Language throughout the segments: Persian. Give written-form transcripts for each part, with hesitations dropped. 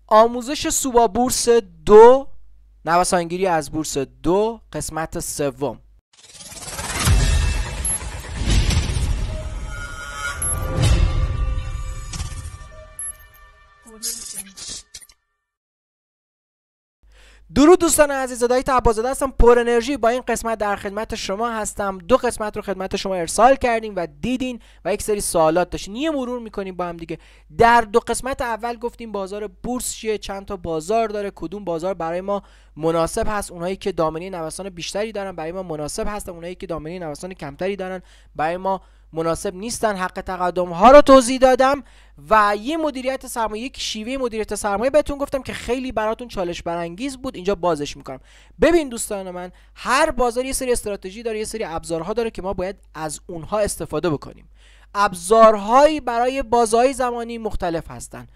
آموزش سوبا بورس 2، نوسانگیری از بورس 2، قسمت سوم. درود دوستان عزیز، دایت عباس‌زاده هستم، پر انرژی. با این قسمت در خدمت شما هستم. 2 قسمت رو خدمت شما ارسال کردیم و دیدین و یک سری سوالات داشتین. یه مرور میکنیم با هم دیگه. در 2 قسمت اول گفتیم بازار بورس چیه، چند تا بازار داره، کدوم بازار برای ما مناسب هست، اونایی که دامنه نوسان بیشتری دارن برای ما مناسب هستن، اونایی که دامنه نوسان کمتری دارن برای ما مناسب نیستن. حق تقدم ها رو توضیح دادم و یه مدیریت سرمایه، یک شیوه مدیریت سرمایه بهتون گفتم که خیلی براتون چالش برانگیز بود. اینجا بازش میکنم. ببین دوستان من، هر بازار یه سری استراتژی داره، یه سری ابزارها داره که ما باید از اونها استفاده بکنیم. ابزارهایی برای بازهای زمانی مختلف هستن،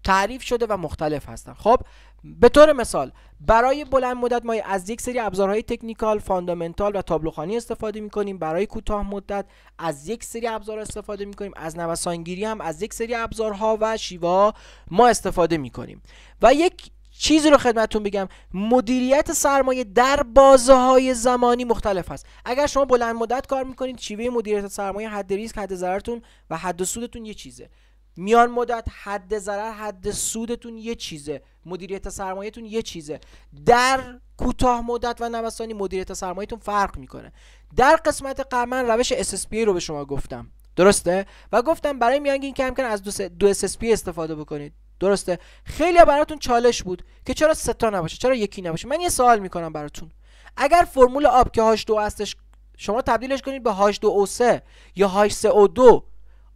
تعریف شده و مختلف هستن. خب به طور مثال برای بلند مدت ما از یک سری ابزارهای تکنیکال، فاندامنتال و تابلوخوانی استفاده میکنیم. برای کوتاه مدت از یک سری ابزار استفاده میکنیم. از نوسانگیری هم از یک سری ابزارها و شیوه‌ها ما استفاده میکنیم. و یک چیزی رو خدمتتون بگم، مدیریت سرمایه در بازه‌های زمانی مختلف هست. اگر شما بلند مدت کار میکنید، شیوه مدیریت سرمایه، حد ریسک، حد ضررتون و حد سودتون یه چیزه. میان مدت حد ضرر، حد سودتون یه چیزه، مدیریت سرمایه‌تون یه چیزه. در کوتاه مدت و نوسانی مدیریت سرمایه‌تون فرق میکنه. در قسمت قبل من روش SSPA رو به شما گفتم، درسته؟ و گفتم برای میانگین کم کردن از دو SSPA استفاده بکنید، درسته؟ خیلی براتون چالش بود که چرا 3 تا نباشه، چرا یکی نباشه. من یه سوال میکنم براتون، اگر فرمول آب که H2 هستش شما تبدیلش کنید به H2O3 یا H3O2،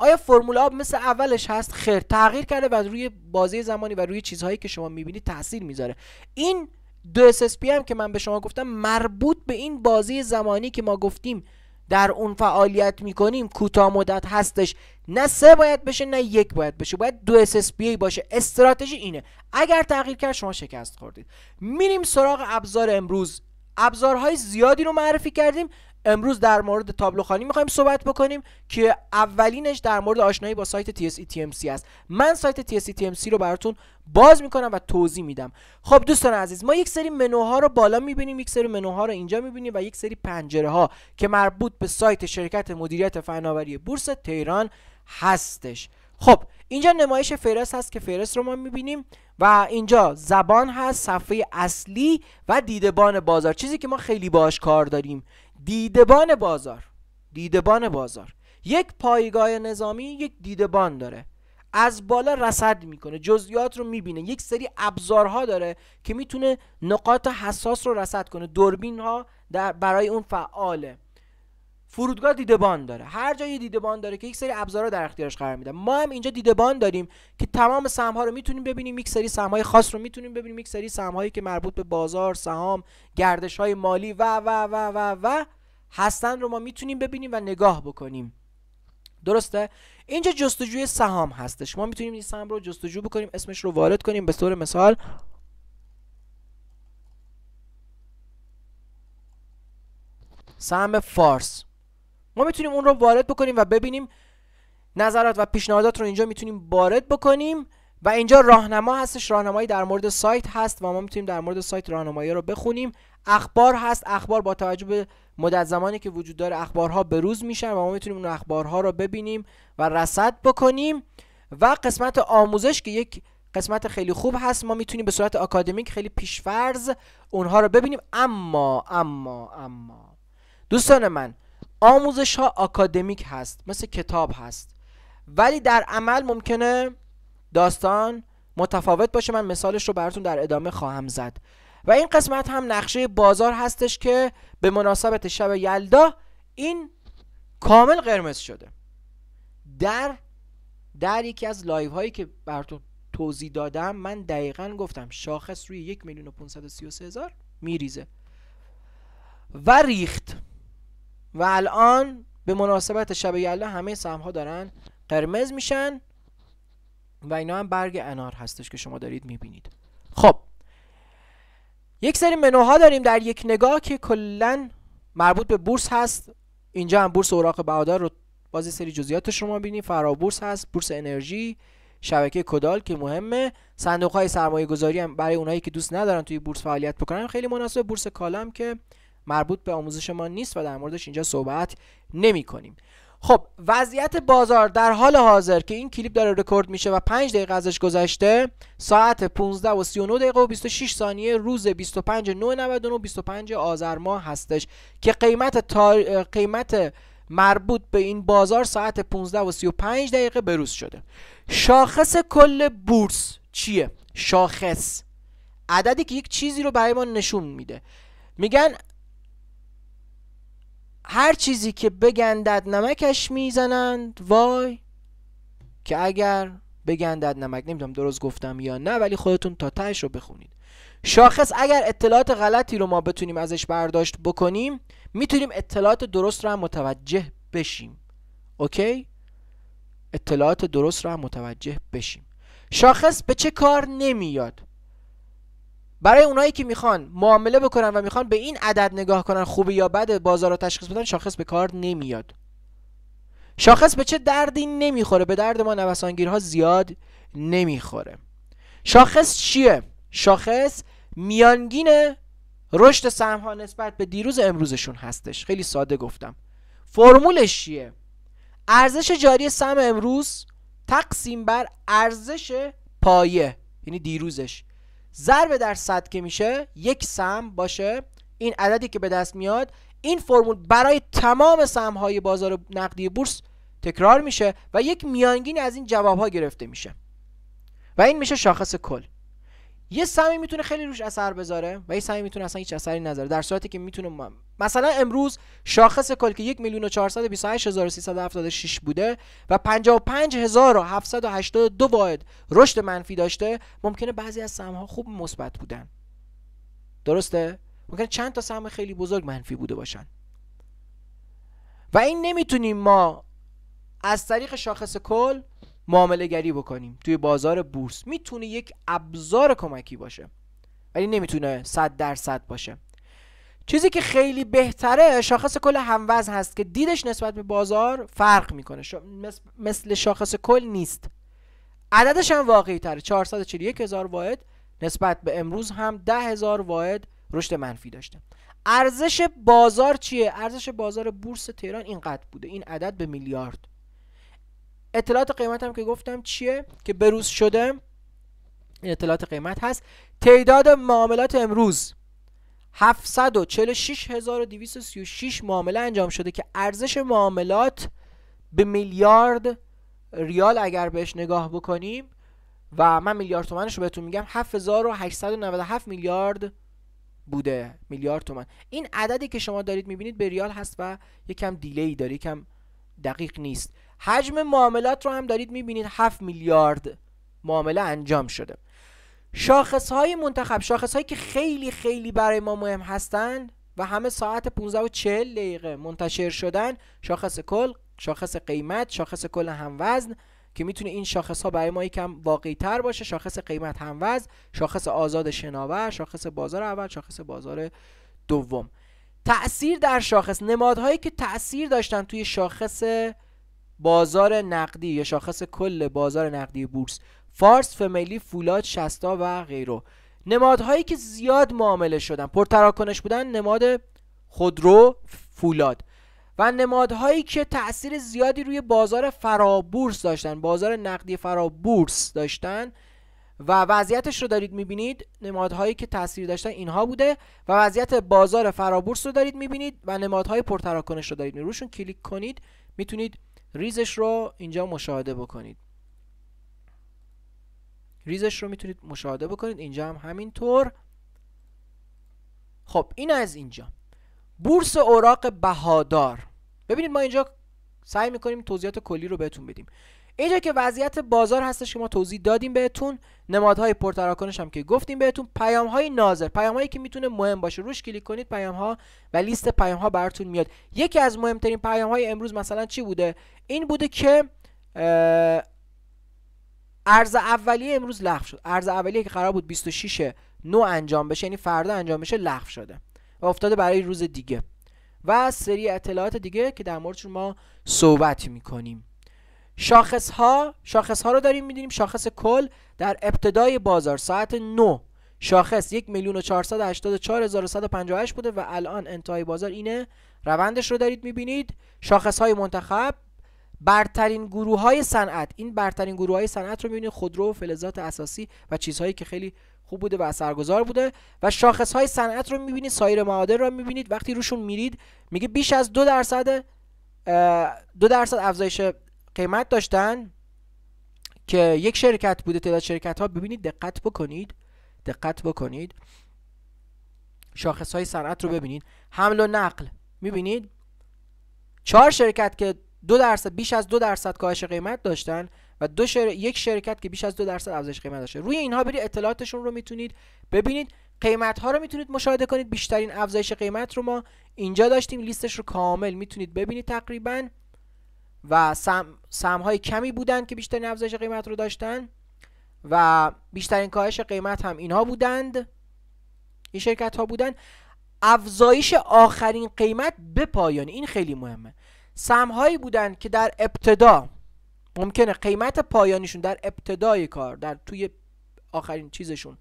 آیا فرمول آب مثل اولش هست؟ خیر، تغییر کرده و روی بازه زمانی و روی چیزهایی که شما میبینید تاثیر میذاره. این 2 SSP هم که من به شما گفتم مربوط به این بازه زمانی که ما گفتیم در اون فعالیت میکنیم کوتاه مدت هستش. نه 3 باید بشه نه 1 باید بشه، باید 2 SSP باشه. استراتژی اینه، اگر تغییر کرد شما شکست خوردید. میریم سراغ ابزار امروز. ابزارهای زیادی رو معرفی کردیم. امروز در مورد تابلوخوانی میخوایم صحبت بکنیم که اولینش در مورد آشنایی با سایت TSE TMC است. من سایت TSE TMC رو براتون باز میکنم و توضیح میدم. خب دوستان عزیز، ما یک سری منوها رو بالا میبینیم، یک سری منوها رو اینجا میبینیم و یک سری پنجره ها که مربوط به سایت شرکت مدیریت فناوری بورس تهران هستش. خب اینجا نمایش فهرست هست که فهرست رو ما میبینیم و اینجا زبان هست، صفحه اصلی و دیدبان بازار، چیزی که ما خیلی باهاش کار داریم. دیدبان بازار یک پایگاه نظامی یک دیدبان داره، از بالا رصد میکنه، جزئیات رو میبینه. یک سری ابزارها داره که میتونه نقاط حساس رو رصد کنه. دوربین ها برای اون فعاله. فرودگاه دیدبان داره، هر جایی دیدبان داره که یک سری ابزارها در اختیارش قرار میده. ما هم اینجا دیدبان داریم که تمام سهم ها رو میتونیم ببینیم. یک سری سهم های خاص رو میتونیم ببینیم، یک سری سهم هایی که مربوط به بازار، سهام، گردش های مالی و هستن رو ما میتونیم ببینیم و نگاه بکنیم، درسته؟ اینجا جستجوی سهام هستش. ما میتونیم این سهم رو جستجو بکنیم، اسمش رو وارد کنیم. به طور مثال سهم فارس، ما میتونیم اون رو وارد بکنیم و ببینیم. نظرات و پیشنهادات رو اینجا میتونیم وارد بکنیم و اینجا راهنما هستش، راهنمایی در مورد سایت هست و ما میتونیم در مورد سایت راهنمایی رو بخونیم. اخبار هست، اخبار با توجه به مدت زمانی که وجود داره اخبارها بروز میشن و ما میتونیم اون اخبارها رو ببینیم و رصد بکنیم. و قسمت آموزش که یک قسمت خیلی خوب هست، ما میتونیم به صورت آکادمیک خیلی پیشفرض اونها رو ببینیم. اما دوستان من، آموزش ها آکادمیک هست، مثل کتاب هست، ولی در عمل ممکنه داستان متفاوت باشه. من مثالش رو براتون در ادامه خواهم زد. و این قسمت هم نقشه بازار هستش که به مناسبت شب یلدا این کامل قرمز شده. در یکی از لایو هایی که براتون توضیح دادم من دقیقاً گفتم شاخص روی 1,533,000 میریزه و ریخت و الان به مناسبت شب یلدا همه سهم ها دارن قرمز میشن و اینا هم برگ انار هستش که شما دارید میبینید. خب یک سری منوها داریم در یک نگاه که کلن مربوط به بورس هست. اینجا هم بورس اوراق بهادار رو باز سری جزئیاتش رو ما ببینید. فرابورس هست، بورس انرژی، شبکه کدال که مهمه. صندوق های سرمایه گذاری هم برای اونایی که دوست ندارن توی بورس فعالیت بکنن خیلی مناسب. بورس کالا هم که مربوط به آموزش ما نیست و در موردش اینجا صحبت نمی کنیم. خب وضعیت بازار در حال حاضر که این کلیپ داره رکورد میشه و 5 دقیقه ازش گذشته، ساعت 15 و 39 دقیقه و 26 ثانیه روز 25/9/99 25 آذر ماه هستش که قیمت مربوط به این بازار ساعت 15 و 35 دقیقه بروز شده. شاخص کل بورس چیه؟ شاخص عددی که یک چیزی رو برای ما نشون میده. میگن هر چیزی که بگندد نمکش میزنند وای که اگر بگندد نمک. نمیدونم درست گفتم یا نه، ولی خودتون تا تهش رو بخونید. شاخص اگر اطلاعات غلطی رو ما بتونیم ازش برداشت بکنیم، میتونیم اطلاعات درست رو هم متوجه بشیم. اوکی؟ اطلاعات درست رو هم متوجه بشیم. شاخص به چه کار نمیاد؟ برای اونایی که میخوان معامله بکنن و میخوان به این عدد نگاه کنن خوبه یا بده بازار رو تشخیص بدن، شاخص به کار نمیاد. شاخص به چه دردی نمیخوره؟ به درد ما نوسانگیرها زیاد نمیخوره. شاخص چیه؟ شاخص میانگین رشد سهم ها نسبت به دیروز امروزشون هستش. خیلی ساده گفتم. فرمولش چیه؟ ارزش جاری سهم امروز تقسیم بر ارزش پایه، یعنی دیروزش، ضرب در 100 که میشه یک سهم باشه. این عددی که به دست میاد، این فرمول برای تمام سهم های بازار نقدی بورس تکرار میشه و یک میانگین از این جواب ها گرفته میشه و این میشه شاخص کل. یه سهمی میتونه خیلی روش اثر بذاره و یه سهمی میتونه اصلا هیچ اثری نذاره، در صورتی که میتونه مثلا امروز شاخص کل که 1,428,376 بوده و 55,782 واحد رشد منفی داشته، ممکنه بعضی از سهم‌ها خوب مثبت بودن. درسته؟ ممکنه چند تا سهم خیلی بزرگ منفی بوده باشن و این نمیتونیم ما از طریق شاخص کل معامله گری بکنیم توی بازار بورس. میتونه یک ابزار کمکی باشه ولی نمیتونه 100% باشه. چیزی که خیلی بهتره شاخص کل هموزن هست که دیدش نسبت به بازار فرق میکنه، مثل شاخص کل نیست. عددش هم واقعی تره، 441,000 واحد نسبت به امروز هم 10,000 واحد رشد منفی داشته. ارزش بازار چیه؟ ارزش بازار بورس تهران اینقدر بوده، این عدد به میلیارد. اطلاعات قیمت هم که گفتم چیه که بروز شده، این اطلاعات قیمت هست. تعداد معاملات امروز 746,236 معامله انجام شده که ارزش معاملات به میلیارد ریال اگر بهش نگاه بکنیم و من میلیارد تومنش رو بهتون میگم 7,897 میلیارد بوده. میلیارد تومن. این عددی که شما دارید میبینید به ریال هست و یکم دیلی داره، یکم دقیق نیست. حجم معاملات رو هم دارید میبینید 7 میلیارد معامله انجام شده. شاخصهای منتخب، شاخصهایی که خیلی خیلی برای ما مهم هستند و همه ساعت 15:40 دقیقه منتشر شدن: شاخص کل، شاخص قیمت، شاخص کل هموزن که میتونه این شاخص ها برای ما یکم واقعی تر باشه، شاخص قیمت هموزن، شاخص آزاد شناور، شاخص بازار اول، شاخص بازار دوم. تأثیر در شاخص، نمادهایی که تأثیر داشتن توی شاخص بازار نقدی یا شاخص کل بازار نقدی بورس: فارس، فامیلی، فولاد، شستا و غیره. نمادهایی که زیاد معامله شدن، پرتراکنش بودن: نماد خودرو، فولاد. و نمادهایی که تأثیر زیادی روی بازار فرابورس داشتن، بازار نقدی فرابورس داشتن و وضعیتش رو دارید میبینید. نمادهایی که تأثیر داشتن اینها بوده و وضعیت بازار فرابورس رو دارید میبینید و نمادهای پرتراکنش رو دارید میبینید. روشون کلیک کنید میتونید ریزش رو اینجا مشاهده بکنید. ریزش رو میتونید مشاهده بکنید. اینجا هم همینطور. خب این از اینجا. بورس اوراق بهادار. ببینید ما اینجا سعی میکنیم توضیحات کلی رو بهتون بدیم. اینجا که وضعیت بازار هستش که ما توضیح دادیم بهتون، نمادهای پرتراکنش هم که گفتیم بهتون، پیام‌های ناظر، پیام‌هایی که میتونه مهم باشه. روش کلیک کنید پیام‌ها و لیست پیام‌ها براتون میاد. یکی از مهمترین پیام‌های امروز مثلا چی بوده؟ این بوده که ارز اولیه امروز لغو شد. ارز اولیه که قرار بود 26/9 انجام بشه، یعنی فردا انجام بشه، لغو شده و افتاده برای روز دیگه و سری اطلاعات دیگه که در موردشون ما صحبت میکنیم. شاخص ها رو داریم می‌دونیم. شاخص کل در ابتدای بازار ساعت 9 شاخص 1,484,158 بوده و الان انتهای بازار اینه. روندش رو دارید می‌بینید. شاخص های منتخب برترین گروه های صنعت، این برترین گروه های صنعت رو می‌بینید، خودرو و فلزات اساسی و چیزهایی که خیلی خوب بوده و اثرگذار بوده. و شاخص های صنعت رو می‌بینید، سایر معادن رو می‌بینید. وقتی روشون میرید میگه بیش از 2% افزایش قیمت داشتن که یک شرکت بوده. تعداد شرکت ها ببینید، دقت بکنید شاخص های صنعت رو ببینید. حمل و نقل می‌بینید 4 شرکت که 2% بیش از 2% کاهش قیمت داشتن و یک شرکت که بیش از 2% افزایش قیمت داشته. روی اینها برید اطلاعاتشون رو میتونید ببینید. قیمت ها رو میتونید مشاهده کنید. بیشترین افزایش قیمت رو ما اینجا داشتیم، لیستش رو کامل میتونید ببینید تقریبا. و سهم های کمی بودن که بیشترین افزایش قیمت رو داشتن و بیشترین کاهش قیمت هم اینها بودند، این شرکت ها بودن. افزایش آخرین قیمت به پایان، این خیلی مهمه. سهم هایی بودن که در ابتدا ممکنه قیمت پایانیشون در ابتدای کار، در توی آخرین چیزشون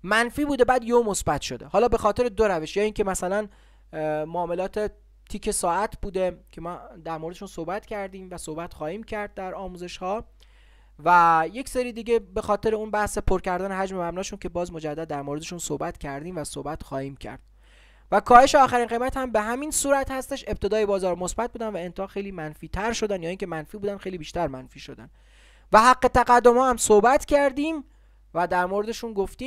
منفی بوده، بعد یهو مثبت شده. حالا به خاطر دو روش، یا اینکه مثلا معاملات تیک ساعت بوده که ما در موردشون صحبت کردیم و صحبت خواهیم کرد در آموزش ها، و یک سری دیگه به خاطر اون بحث پر کردن حجم مبناشون که باز مجدد در موردشون صحبت کردیم و صحبت خواهیم کرد. و کاهش آخرین قیمت هم به همین صورت هستش. ابتدای بازار مثبت بودن و انتها خیلی منفی تر شدن، یا اینکه منفی بودن خیلی بیشتر منفی شدن. و حق تقدم ها هم صحبت کردیم و در موردشون گفت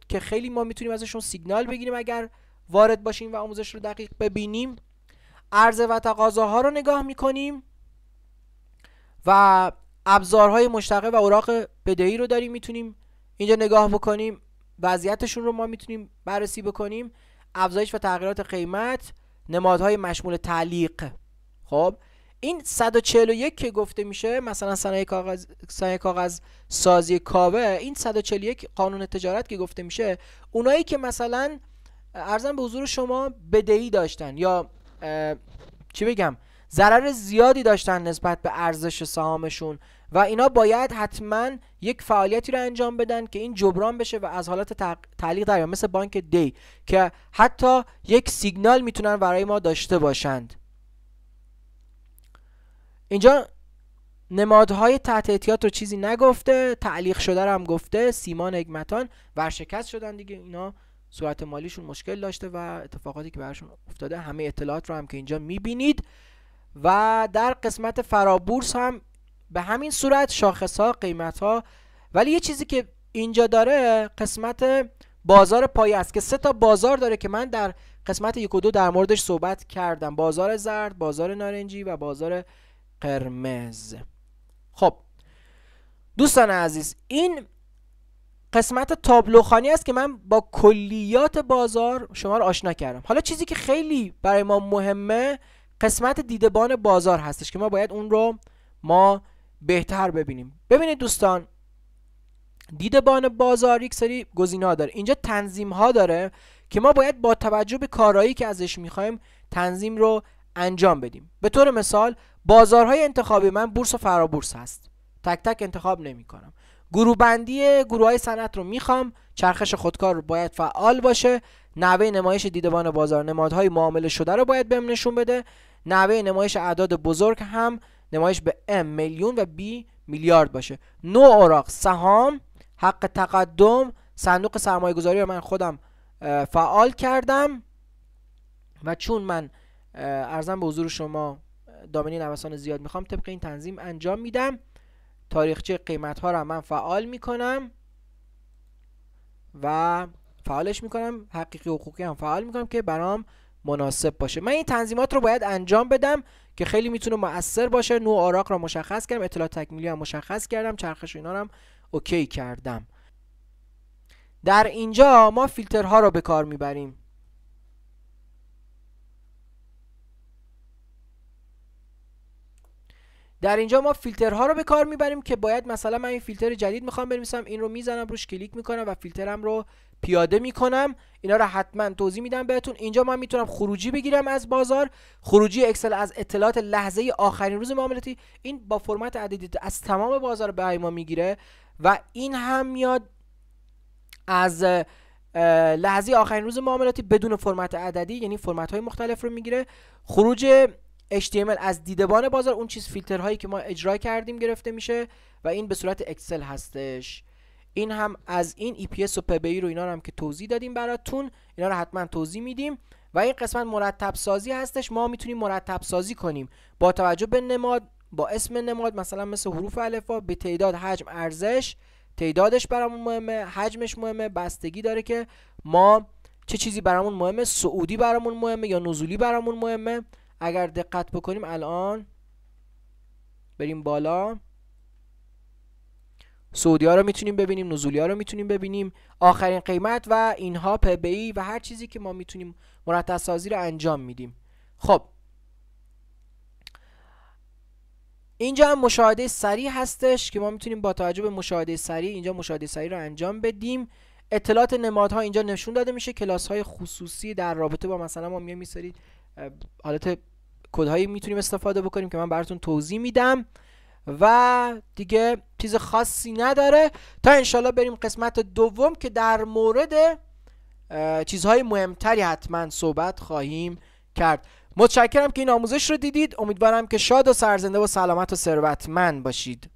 که خیلی ما میتونیم ازشون سیگنال بگیریم اگر وارد باشیم و آموزش رو دقیق ببینیم. عرضه و تقاضاها رو نگاه میکنیم و ابزارهای مشتقه و اوراق بدهی رو داریم میتونیم اینجا نگاه بکنیم. وضعیتشون رو ما میتونیم بررسی بکنیم. افزایش و تغییرات قیمت، نمادهای مشمول تعلیق. خب این 141 که گفته میشه، مثلا صنایع کاغذ سازی کاوه، این 141 قانون تجارت که گفته میشه، اونایی که مثلا عرضم به حضور شما بدهی داشتن یا چی بگم ضرر زیادی داشتن نسبت به ارزش سهامشون و اینا باید حتما یک فعالیتی رو انجام بدن که این جبران بشه و از حالت تعلیق در بیان، مثل بانک دی که حتی یک سیگنال میتونن برای ما داشته باشند. اینجا نمادهای تحت احتیاط رو چیزی نگفته، تعلیق شده رو هم گفته. سیمان حکمتان ورشکست شدن دیگه، اینا صورت مالیشون مشکل داشته و اتفاقاتی که براشون افتاده، همه اطلاعات رو هم که اینجا میبینید. و در قسمت فرابورس هم به همین صورت شاخص ها، قیمت ها. ولی یه چیزی که اینجا داره قسمت بازار پایه است که 3 تا بازار داره که من در قسمت 1 و 2 در موردش صحبت کردم: بازار زرد، بازار نارنجی و بازار قرمز. خب دوستان عزیز، این قسمت تابلوخوانی است که من با کلیات بازار شما رو آشنا کردم. حالا چیزی که خیلی برای ما مهمه قسمت دیدبان بازار هستش که ما باید اون رو بهتر ببینیم. ببینید دوستان، دیدبان بازار یک سری گزینه‌ها داره. اینجا تنظیم ها داره که ما باید با توجه به کارهایی که ازش میخوایم تنظیم رو انجام بدیم. به طور مثال بازارهای انتخابی من بورس و فرابورس هست، تک تک انتخاب نمی کنم. گروه بندی گروه‌های صنعت رو میخوام، چرخش خودکار رو باید فعال باشه. نحوه نمایش دیدبان بازار، نمادهای معامله شده رو باید بهم نشون بده. نحوه نمایش اعداد بزرگ هم نمایش به M میلیون و B میلیارد باشه. نوع اوراق، سهام، حق تقدم، صندوق سرمایه گذاری رو من خودم فعال کردم و چون من عرضم به حضور شما دامنه نوسان زیاد میخوام طبق این تنظیم انجام میدم. تاریخچه قیمت ها رو من فعال میکنم و فعالش میکنم، حقیقی حقوقی هم فعال میکنم که برام مناسب باشه. من این تنظیمات رو باید انجام بدم که خیلی میتونه مؤثر باشه. نوع اوراق رو مشخص کردم، اطلاعات تکمیلی هم مشخص کردم، چرخش اینا رو هم اوکی کردم. در اینجا ما فیلترها رو به کار میبریم. در اینجا ما فیلترها رو به کار میبریم که باید مثلا من این فیلتر جدید میخوام بنویسم، این رو میزنم روش کلیک میکنم و فیلترم رو پیاده میکنم. اینا رو حتما توضیح میدم بهتون. اینجا من میتونم خروجی بگیرم از بازار، خروجی اکسل از اطلاعات لحظه آخرین روز معاملاتی. این با فرمت عددی از تمام بازار به ما میگیره و این هم میاد از لحظه آخرین روز معاملاتی بدون فرمت عددی، یعنی فرمت های مختلف رو میگیره. خروج HTML از دیدبان بازار، اون چیز فیلترهایی که ما اجرا کردیم گرفته میشه و این به صورت اکسل هستش. این هم از این EPS و PBI رو اینا رو هم که توضیح دادیم براتون، اینا رو حتما توضیح میدیم. و این قسمت مرتب سازی هستش. ما میتونیم مرتب سازی کنیم با توجه به نماد، با اسم نماد، مثلا مثل حروف الفبا، به تعداد، حجم، ارزش. تعدادش برامون مهمه، حجمش مهمه، بستگی داره که ما چه چیزی برامون مهمه، صعودی برامون مهمه یا نزولی برامون مهمه. اگر دقت بکنیم الان بریم بالا، صعودی ها رو میتونیم ببینیم، نزولی ها رو میتونیم ببینیم، آخرین قیمت و اینها، PBI و هر چیزی که ما میتونیم مرتب سازی رو انجام میدیم. خب اینجا هم مشاهده سریع هستش که ما میتونیم با توجه به مشاهده سریع اینجا مشاهده سریع رو انجام بدیم. اطلاعات نمادها اینجا نشون داده میشه، کلاس های خصوصی در رابطه با مثلا ما میایم میسرید حالت کدهایی میتونیم استفاده بکنیم که من براتون توضیح میدم و دیگه چیز خاصی نداره تا انشالله بریم قسمت دوم که در مورد چیزهای مهمتری حتما صحبت خواهیم کرد. متشکرم که این آموزش رو دیدید. امیدوارم که شاد و سرزنده و سلامت و ثروتمند باشید.